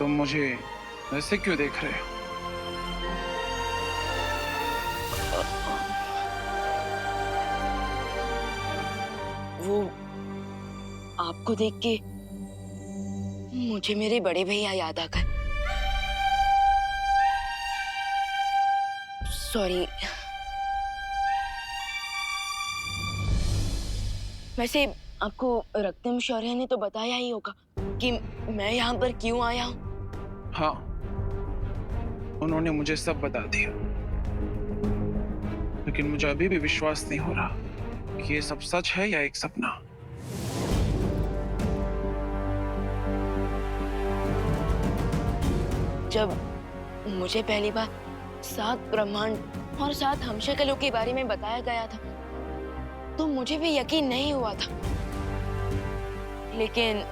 तुम मुझे ऐसे क्यों देख रहे हो? वो आपको देख के मुझे मेरे बड़े भैया याद आ गए। सॉरी। वैसे आपको रक्तम शौर्य ने तो बताया ही होगा कि मैं यहाँ पर क्यों आया हूँ। हाँ, उन्होंने मुझे सब बता दिया, लेकिन मुझे अभी भी विश्वास नहीं हो रहा कि ये सब सच है या एक सपना। जब मुझे पहली बार 7 ब्रह्मांड और 7 हमशक्लों के बारे में बताया गया था तो मुझे भी यकीन नहीं हुआ था, लेकिन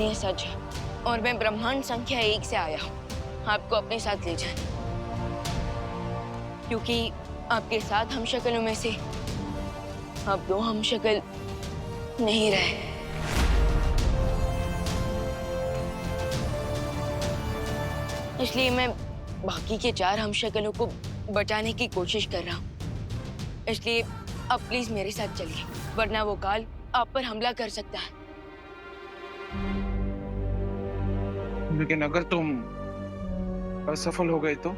ये सच है और मैं ब्रह्मांड संख्या 1 से आया हूँ आपको अपने साथ ले जाए, क्योंकि आपके 7 हमशक्लों में से अब 2 हमशक्ल नहीं रहे। इसलिए मैं बाकी के 4 हमशक्लों को बचाने की कोशिश कर रहा हूँ। इसलिए अब प्लीज मेरे साथ चलिए, वरना वो काल आप पर हमला कर सकता है। लेकिन अगर तुम असफल हो गए तो?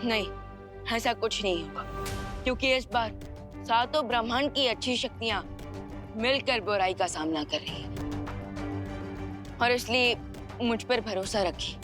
नहीं, ऐसा कुछ नहीं होगा, क्योंकि इस बार 7 ब्रह्मांड की अच्छी शक्तियां मिलकर बुराई का सामना कर रही हैं और इसलिए मुझ पर भरोसा रखिए।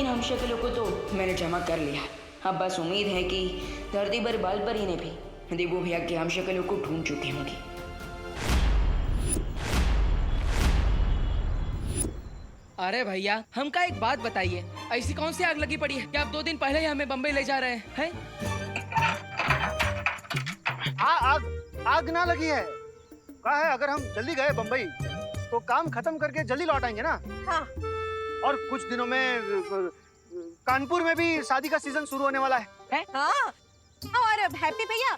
हमशक्लों को तो मैंने जमा कर लिया। अब बस उम्मीद है कि धरती पर बालपरी ने भी देवो भैया के हमशक्लों को ढूंढ चुकी होंगी। अरे भैया, हमका एक बात बताइए, ऐसी कौन सी आग लगी पड़ी है कि आप 2 दिन पहले ही हमें बम्बई ले जा रहे हैं? आग ना लगी है। कहा है अगर हम जल्दी गए बम्बई तो काम खत्म करके जल्दी लौट आएंगे ना। हाँ। और कुछ दिनों में कानपुर में भी शादी का सीजन शुरू होने वाला है? हाँ। और हैप्पी भैया,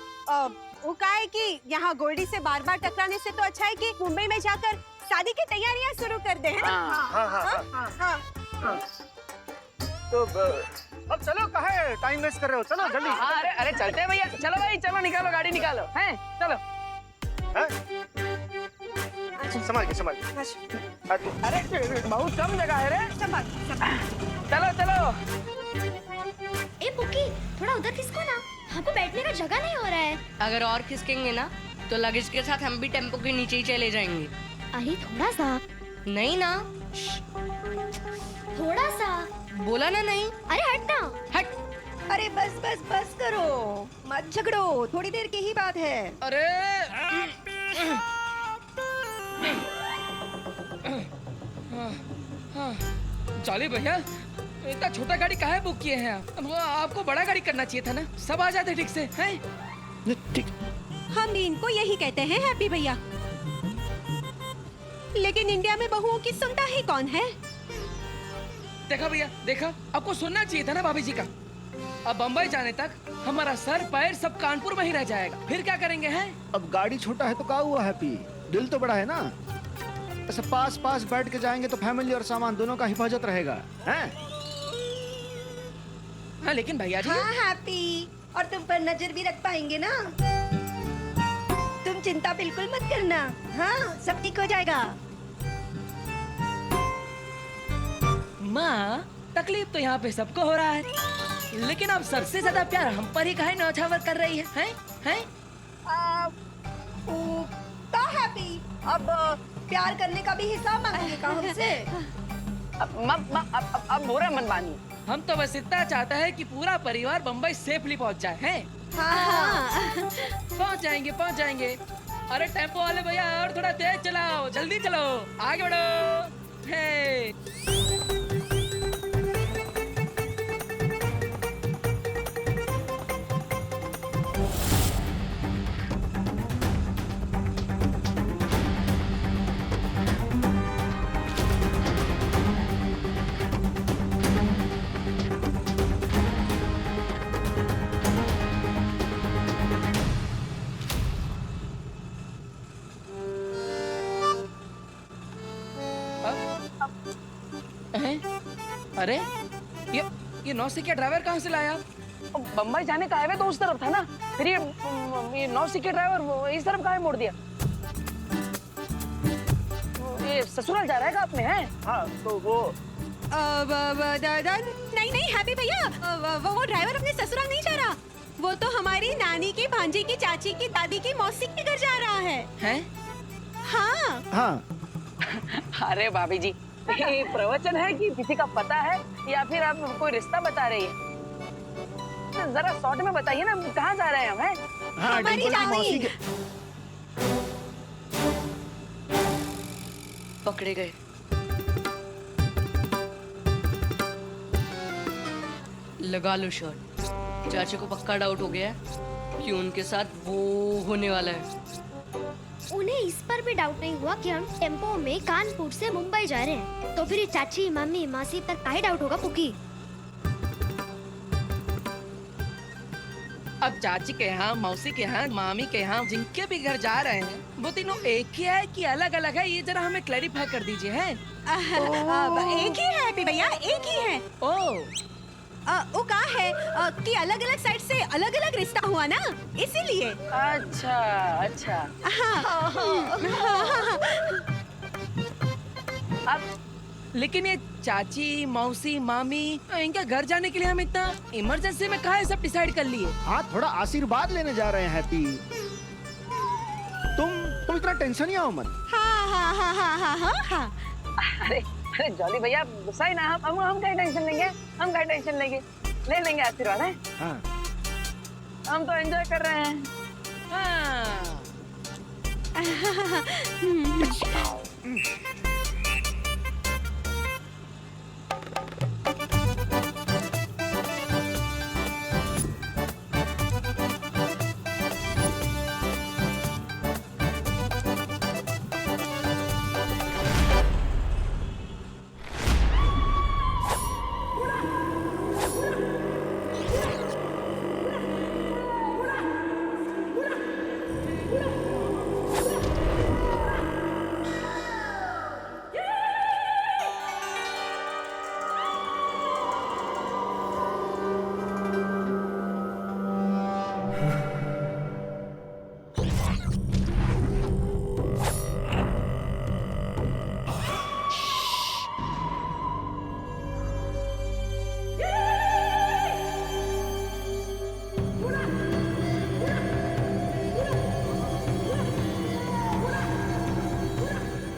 वो कहा है कि यहाँ गोल्डी से बार बार टकराने से तो अच्छा है कि मुंबई में जाकर शादी की तैयारियां शुरू कर दे, है ना? हाँ। तो अब चलो, कहे टाइम वेस्ट कर रहे हो, चलो जल्दी। अरे चलते हैं भैया, चलो भाई, चलो निकालो गाड़ी निकालो, हैं? चलो। संभाल के। अरे बहुत कम जगह है रे। चलो। ए पुकी, थोड़ा उधर खिसको ना, हमको बैठने का जगह नहीं हो रहा है। अगर और खिसकेंगे ना तो लगेज के साथ हम भी टेम्पो के नीचे ही चले जाएंगे। अरे थोड़ा सा। नहीं ना, थोड़ा सा बोला ना नहीं। अरे हट ना, हट। अरे बस करो, मत झगड़ो, थोड़ी देर की ही बात है। अरे चलिए भैया, इतना छोटा गाड़ी काहे बुक किए हैं आप? आपको बड़ा गाड़ी करना चाहिए था ना, सब आ जाते ठीक से, हैं? ठीक। हम भी इनको यही कहते हैं हैप्पी भैया, लेकिन इंडिया में बहुओं की सुनता ही कौन है? देखा भैया, देखा, आपको सुनना चाहिए था ना भाभी जी का। अब बम्बई जाने तक हमारा सर पैर सब कानपुर में ही रह जाएगा, फिर क्या करेंगे? हैं? अब गाड़ी छोटा है तो क्या हुआ हैप्पी, दिल तो बड़ा है ना। ऐसे पास बैठ के जाएंगे तो फैमिली और सामान दोनों का हिफाजत रहेगा, हैं? हाँ लेकिन भैया जी। हाँ हैप्पी, और तुम पर नजर भी रख पाएंगे ना। तुम चिंता बिल्कुल मत करना, हाँ सब ठीक हो जाएगा। माँ, तकलीफ तो यहाँ पे सबको हो रहा है, लेकिन अब सबसे ज्यादा प्यार हम पर ही काहे न्यौछावर कर रही है? हैं? का हैप्पी अब प्यार करने का भी हिसाब मांगेंगे का हमसे? अब बुरा मत मानिए। हम तो बस इतना चाहता है कि पूरा परिवार बम्बई सेफली पहुंच जाए, हैं? हाँ। पहुंच जाएंगे। अरे टेम्पो वाले भैया और थोड़ा तेज चलाओ, जल्दी चलो, आगे बढ़ो। हे अरे ये नौसिखिया ड्राइवर कहाँ से लाया? बम्बई जाने का हाईवे तो उस तरफ था ना, फिर ये नौसिखिया ड्राइवर इस तरफ काहे मोड़ दिया? ये ससुराल जा रहा है आपने? हैं? हाँ तो वो नहीं हैप्पी भैया, वो ड्राइवर अपने ससुराल नहीं जा रहा। वो तो हमारी नानी की, भांजी की, चाची की, दादी की, मौसी के घर जा रहा है। हैं? हाँ हाँ। अरे भाभी जी, ये प्रवचन है कि किसी का पता है या फिर आप कोई रिश्ता बता रही है? तो जरा शॉर्ट में बताइए ना, कहाँ जा रहे हैं हम? हैं? हाँ हमारी डिंपल की मौसी नानी। के पकड़े गए। लगा लो शर्ट। चाचा को पक्का डाउट हो गया है कि उनके साथ वो होने वाला है। उन्हें इस पर भी डाउट नहीं हुआ कि हम टेम्पो में कानपुर से मुंबई जा रहे हैं, तो फिर चाची, मम्मी, मासी तक काहे डाउट होगा पुकी? अब चाची के यहाँ, मौसी के यहाँ, मामी के यहाँ, जिनके भी घर जा रहे हैं, वो तीनों एक ही है कि अलग अलग है? ये जरा हमें क्लैरिफाई कर दीजिए। हैं? एक ही है हैप्पी भैया, एक ही है। ओह, वो कहा है कि अलग अलग साइड से अलग अलग रिश्ता हुआ ना, इसीलिए। अच्छा। अब लेकिन ये चाची, मौसी, मामी, इनका घर जाने के लिए हम इतना इमरजेंसी में कहाँ सब डिसाइड कर लिए? हाँ थोड़ा आशीर्वाद लेने जा रहे हैं हैप्पी। तुम इतना टेंशन ही आओ मत। हाँ। अरे जॉली भैया गुस्सा ही ना, हम क्या टेंशन लेंगे? हम क्या टेंशन लेंगे? ले लेंगे आशीर्वाद। है हाँ। हम तो एंजॉय कर रहे हैं। हाँ।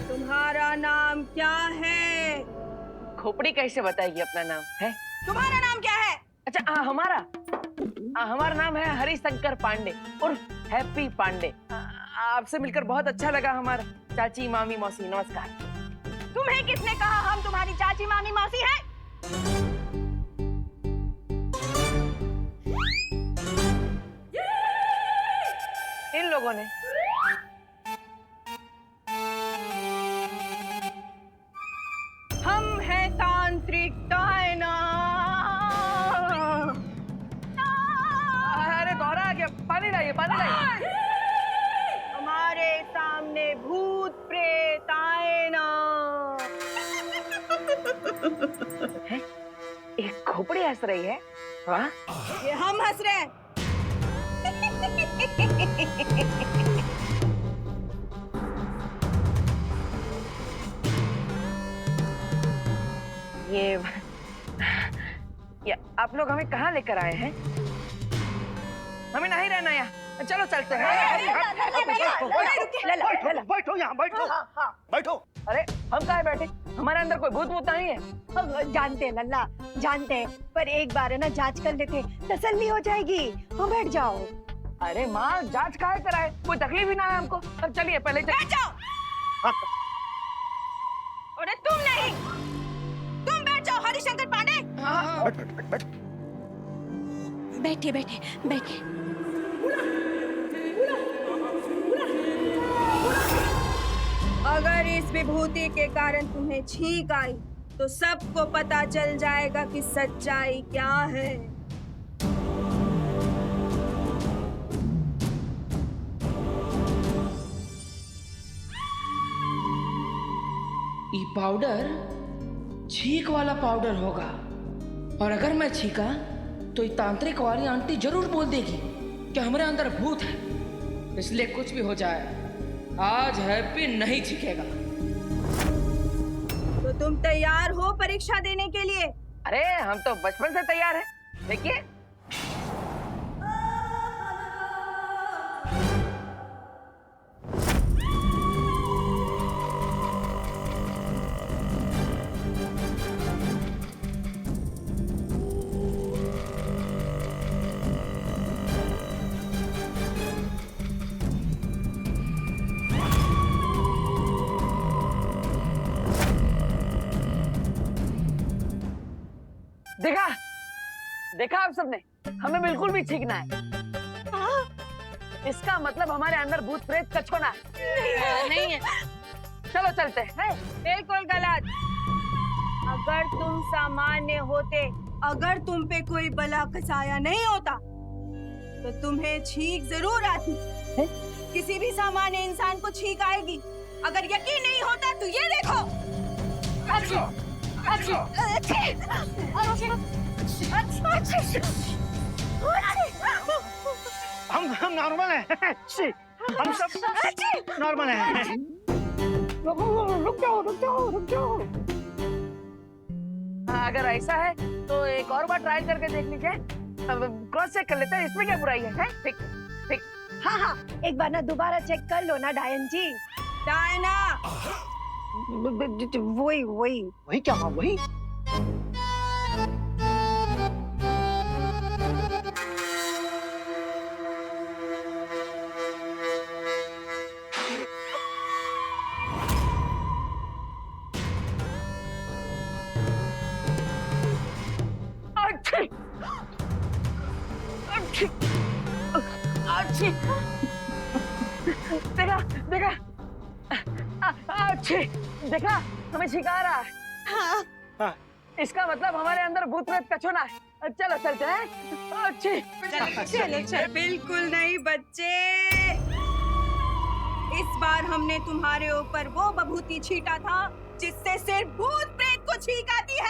तुम्हारा नाम क्या है? खोपड़ी कैसे बताएगी अपना नाम? है तुम्हारा नाम क्या है? अच्छा, हमारा नाम है हरिशंकर पांडे और हैप्पी पांडे। आपसे मिलकर बहुत अच्छा लगा। हमारा चाची, मामी, मौसी, नमस्कार। तुम्हें किसने कहा हम तुम्हारी चाची, मामी, मौसी हैं? इन लोगों ने। हम हैं तांत्रिक तायना। अरे गौरा आ गया, पानी लाइए। हमारे सामने भूत प्रेत आए ना। एक खोपड़ी हंस रही है। वाह, ये हम हंस रहे हैं। ये आप लोग हमें कहाँ लेकर आए हैं? हमें नहीं रहना यहाँ, चलो चलते हैं। बैठो यहाँ, बैठो बैठो। अरे हम कहाँ बैठे? हमारे अंदर कोई भूत भूत नहीं है। जानते हैं लल्ला, जानते हैं, पर एक बार है ना जांच कर लेते, तसल्ली हो जाएगी। हाँ बैठ जाओ। अरे माँ, जांच काहे कराए? कोई तकलीफ ही ना है हमको। अब चलिए पहले बैठ जाओ। अरे तुम नहीं, तुम बैठ जाओ हरिशंकर पांडे। बैठिए बैठिए बैठिए। अगर इस विभूति के कारण तुम्हें छींक आई तो सबको पता चल जाएगा कि सच्चाई क्या है। ये पाउडर छींक वाला पाउडर होगा, और अगर मैं छींका तो ये तांत्रिक वाली आंटी जरूर बोल देगी कि हमारे अंदर भूत है। इसलिए कुछ भी हो जाए, आज हैप्पी नहीं छींकेगा। तो तुम तैयार हो परीक्षा देने के लिए? अरे हम तो बचपन से तैयार हैं। देखिए, देखा देखा आप सबने, हमें बिल्कुल भी छींकना है। इसका मतलब हमारे अंदर भूत प्रेत कछोना है। नहीं है। चलो चलते हैं। बिल्कुल गलत। अगर तुम सामान्य होते, अगर तुम पे कोई बला कसाया नहीं होता तो तुम्हें छींक जरूर आती। किसी भी सामान्य इंसान को छींक आएगी। अगर यकीन नहीं होता तो ये देखो। हम नॉर्मल हैं। हम सब नॉर्मल हैं। रुक जाओ। अगर ऐसा है तो एक और बार ट्राई करके देख लीजिए। क्रॉस चेक कर लेते हैं, इसमें क्या बुराई है? ठीक ठीक। हाँ हाँ, एक बार ना दोबारा चेक कर लो ना डायन जी। डायना, वही क्या हुआ? वही देखा देखा, हमें छिका रहा है। हाँ। इसका मतलब हमारे अंदर भूत प्रेत कछोना है। चलो चलते हैं। चलो। बिल्कुल नहीं बच्चे, इस बार हमने तुम्हारे ऊपर वो बभूति छीटा था जिससे सिर्फ भूत प्रेत को छींक आती है।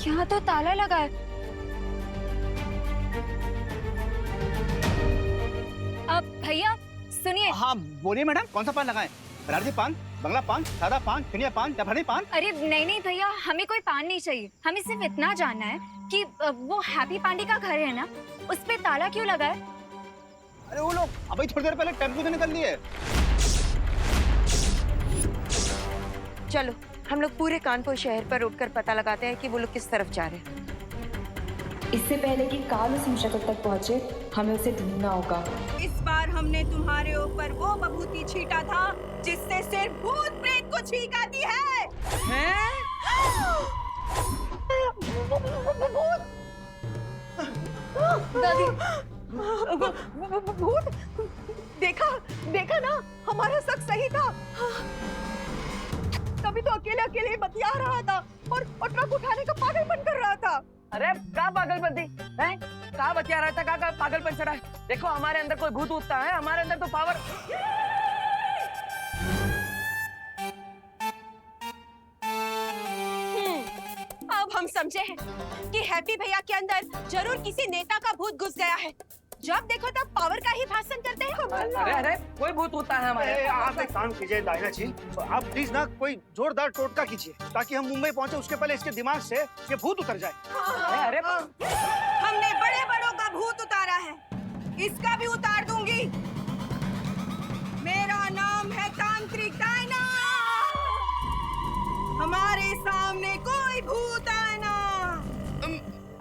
यहाँ तो ताला लगा है। अब भैया सुनिए। हाँ बोलिए मैडम, कौन सा पान लगाएं? बनारसी पान, बंगला पान, सादा पान, चिनिया पान, जाफरानी पान? अरे नहीं भैया, हमें कोई पान नहीं चाहिए। हमें सिर्फ इतना जानना है कि वो हैप्पी पांडे का घर है ना, उस पे ताला क्यों लगा है? अरे वो लोग अभी थोड़ी देर पहले टेम्पो से निकल लिए। चलो हम लोग पूरे कानपुर शहर पर उठकर पता लगाते हैं कि वो लोग किस तरफ जा रहे हैं। इससे पहले कि काल उस शक्ल तक पहुंचे, हमें उसे ढूंढना होगा। इस बार हमने तुम्हारे ऊपर वो बभूति छीटा था जिससे सिर्फ भूत प्रेत को छींक आती है। दादी, भूत, देखा ना, हमारा शक सही था। तभी तो अकेले ही बतिया रहा था और ट्रक उठाने का पागलपन कर रहा था। अरे क्या पागलपन थी? कहाँ बतिया रहा था? कहाँ पागलपन चढ़ा है? देखो हमारे अंदर कोई भूत उठता है, हमारे अंदर तो पावर। अब हम समझे हैं कि हैप्पी भैया के अंदर जरूर किसी नेता का भूत घुस गया है। जब देखो तब पावर का ही भाषण करते हैं। अरे कोई भूत होता है हमारे। आप एक काम कीजिए डायना जी, आप प्लीज ना कोई जोरदार टोटका कीजिए ताकि हम मुंबई पहुंचे उसके पहले इसके दिमाग से ये भूत उतर जाए। अरे हमने बड़े बड़ों का भूत उतारा है, इसका भी उतार दूंगी। मेरा नाम है तांत्रिक डायना। हमारे सामने कोई भूत आए ना।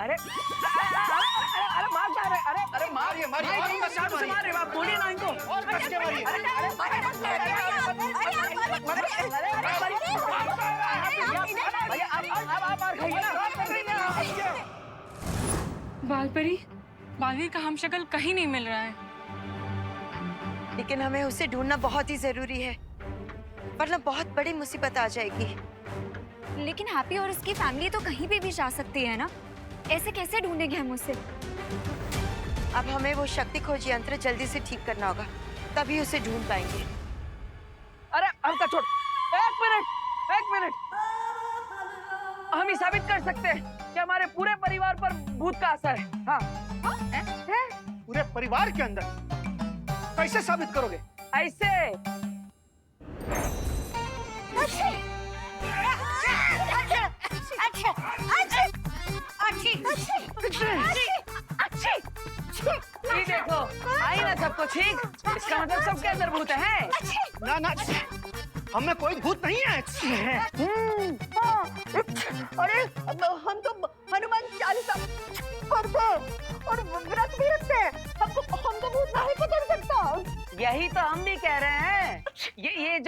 अरे अरे मार जा रहे, अरे मारिए मार रहे, आप बोलिए ना इनको। और कस के मारिए। भैया आप मार खाइए ना। बालपरी, बालवीर का हमशक्ल कहीं नहीं मिल रहा है। लेकिन हमें उसे ढूंढना बहुत ही जरूरी है, वरना बहुत बड़ी मुसीबत आ जाएगी। लेकिन हैप्पी और उसकी फैमिली तो कहीं भी जा सकती है ना, ऐसे कैसे ढूंढेंगे हम उसे? अब हमें वो शक्ति खोज यंत्र जल्दी से ठीक करना होगा, तभी उसे ढूंढ पाएंगे। अरे हमका छोड़, एक मिनट, हम ही साबित कर सकते हैं कि हमारे पूरे परिवार पर भूत का असर है। हाँ, पूरे परिवार के अंदर कैसे साबित करोगे? ऐसे ये देखो, आई ना सबको ठीक। इसका मतलब सबके अंदर भूत है। ना हमें कोई भूत नहीं है। अरे हम तो हनुमान चालीसा पढ़ते और व्रत भी रखते हैं। हम तो भूत नहीं पकड़ सकता। यही तो हम भी कह रहे हैं। ये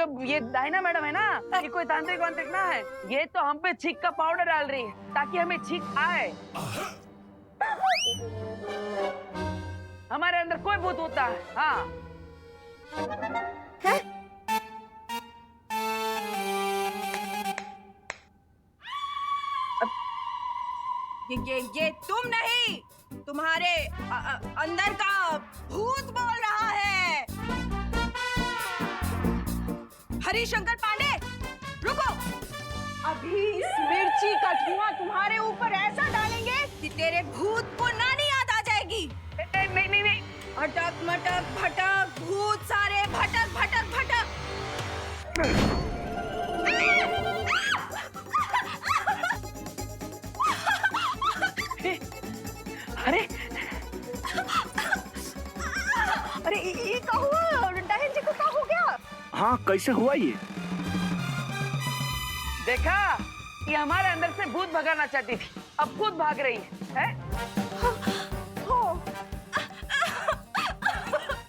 डायना मैडम है ना, ये कोई तांत्रिक वांत्रिक ना है। ये तो हम पे छींक का पाउडर डाल रही है ताकि हमें छींक आए। हमारे अंदर कोई भूत होता है। हाँ, ये तुम नहीं, तुम्हारे अंदर का भूत बोल रहा है। हरिशंकर पांडे, रुको। अभी इस मिर्ची का धुआं तुम्हारे ऊपर ऐसा डालेंगे कि तेरे भूत को नानी याद आ जाएगी। नहीं। अटक मटक भटक, भूत सारे भटक भटक भटक। अरे ये क्या हुआ? डायन जी को क्या हो गया? हाँ, कैसे हुआ ये? देखा, ये हमारे अंदर से भूत भगाना चाहती थी, अब खुद भाग रही है?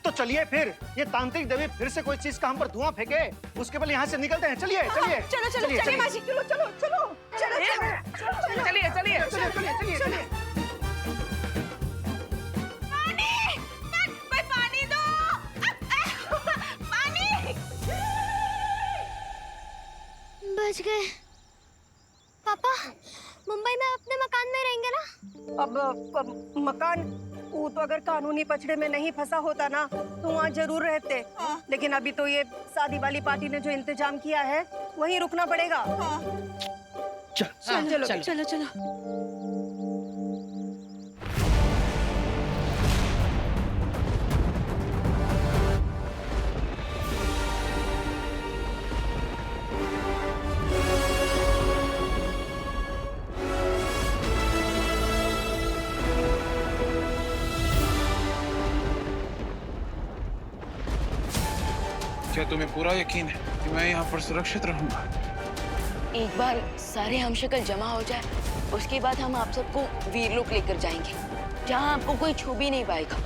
तो चलिए फिर, ये तांत्रिक देवी फिर से कोई चीज का हम पर धुआं फेंके, उसके पहले यहाँ से निकलते हैं। चलिए चलो मासी, चलिए। पानी दो। पानी। बच गए। पापा, मुंबई में अपने मकान में रहेंगे ना? अब मकान, वो तो अगर कानूनी पचड़े में नहीं फंसा होता ना तो वहाँ जरूर रहते। लेकिन अभी तो ये शादी वाली पार्टी ने जो इंतजाम किया है वहीं रुकना पड़ेगा। चलो। क्या तुम्हें पूरा यकीन है कि मैं यहाँ पर सुरक्षित रहूंगा? एक बार सारे हमशक्ल जमा हो जाए, उसके बाद हम आप सबको वीरलोक लेकर जाएंगे, जहाँ आपको कोई छू भी नहीं पाएगा।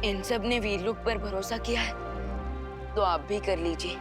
इन सब ने वीरलोक पर भरोसा किया है, तो आप भी कर लीजिए।